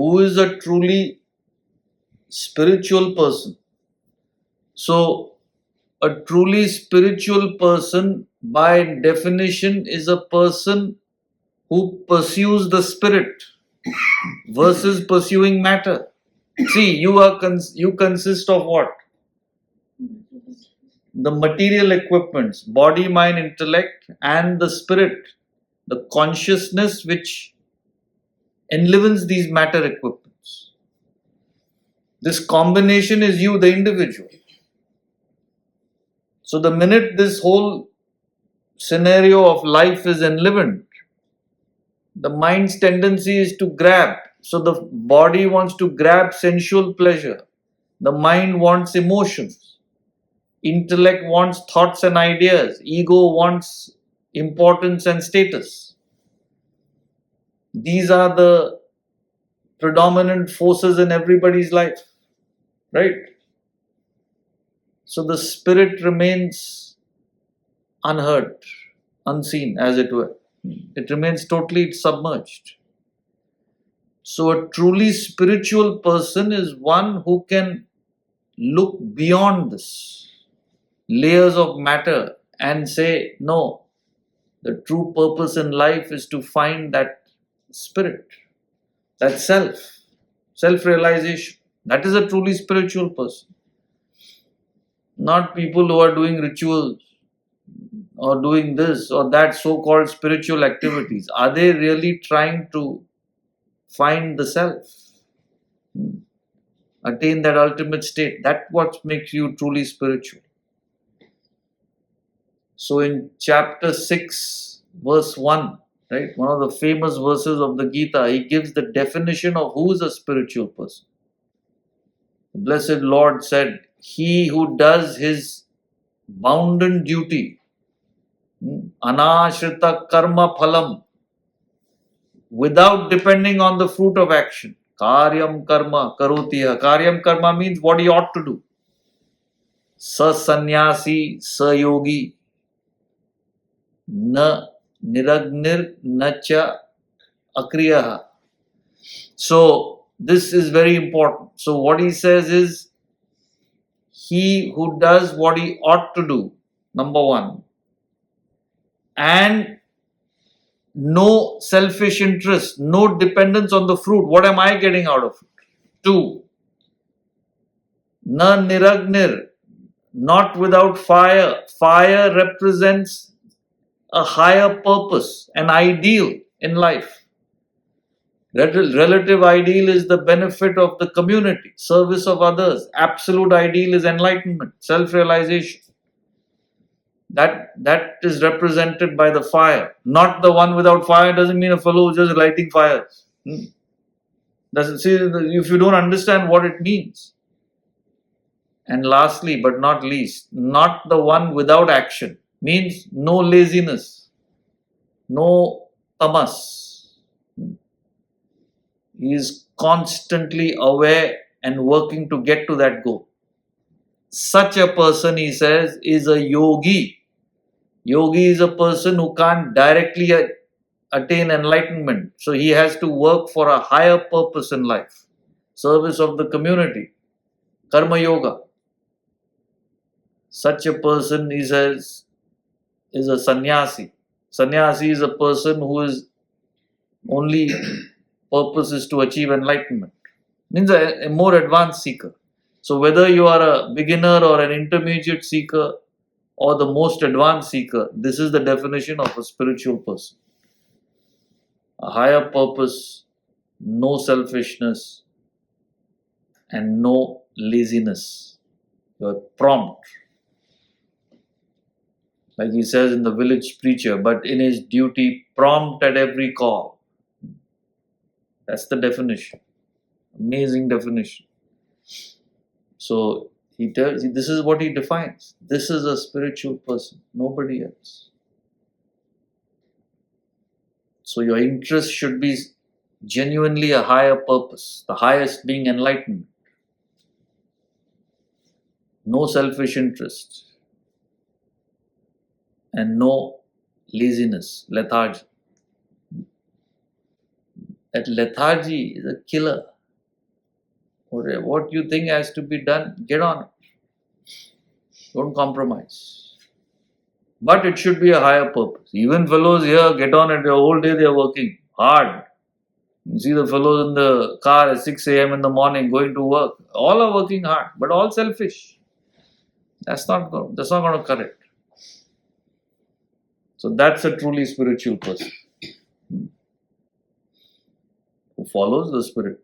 who is a truly spiritual person? So, a truly spiritual person, by definition, is a person who pursues the spirit versus pursuing matter. See, you consist of what? The material equipments, body, mind, intellect, and the spirit, the consciousness which enlivens these matter equipments. This combination is you, the individual. So the minute this whole scenario of life is enlivened, the mind's tendency is to grab. So the body wants to grab sensual pleasure. The mind wants emotions. Intellect wants thoughts and ideas. Ego wants importance and status. These are the predominant forces in everybody's life, right? So the spirit remains unheard, unseen, as it were. It remains totally submerged. So a truly spiritual person is one who can look beyond this layers of matter and say, no, the true purpose in life is to find that spirit, that self-realization. That is a truly spiritual person. Not people who are doing rituals or doing this or that so-called spiritual activities. Are they really trying to find the self? Attain that ultimate state. That's what makes you truly spiritual. So in chapter 6, verse 1, right, one of the famous verses of the Gita, he gives the definition of who is a spiritual person. The blessed Lord said, he who does his bounden duty, anashrita karma phalam, without depending on the fruit of action. Karyam karma karotiha. Karyam karma means what he ought to do. Sa sannyasi, sa yogi, na niragnir, na cha akriyaha. So this is very important. So what he says is, he who does what he ought to do, number one, and no selfish interest, no dependence on the fruit. What am I getting out of it? 2, na niragnir, not without fire. Fire represents a higher purpose, an ideal in life. Relative ideal is the benefit of the community, service of others. Absolute ideal is enlightenment, self-realization. That is represented by the fire. Not the one without fire doesn't mean a fellow who's just lighting fires. See, if you don't understand what it means. And lastly, but not least, not the one without action. Means no laziness, no tamas. He is constantly aware and working to get to that goal. Such a person, he says, is a yogi. Yogi is a person who can't directly attain enlightenment. So he has to work for a higher purpose in life. Service of the community. Karma yoga. Such a person, he says, is a sannyasi. Sannyasi is a person who is only purpose is to achieve enlightenment. Means a more advanced seeker. So whether you are a beginner or an intermediate seeker or the most advanced seeker, this is the definition of a spiritual person. A higher purpose, no selfishness, and no laziness. You are prompt. Like he says in the village preacher, but in his duty, prompt at every call. That's the definition. Amazing definition. So he tells you, this is what he defines. This is a spiritual person, nobody else. So your interest should be genuinely a higher purpose, the highest being enlightenment. No selfish interest. And no laziness, lethargy. That lethargy is a killer. What you think has to be done, get on it. Don't compromise. But it should be a higher purpose. Even fellows here get on it, the whole day they are working hard. You see the fellows in the car at 6 a.m. in the morning going to work. All are working hard, but all selfish. That's not going to correct. So that's a truly spiritual person who follows the spirit.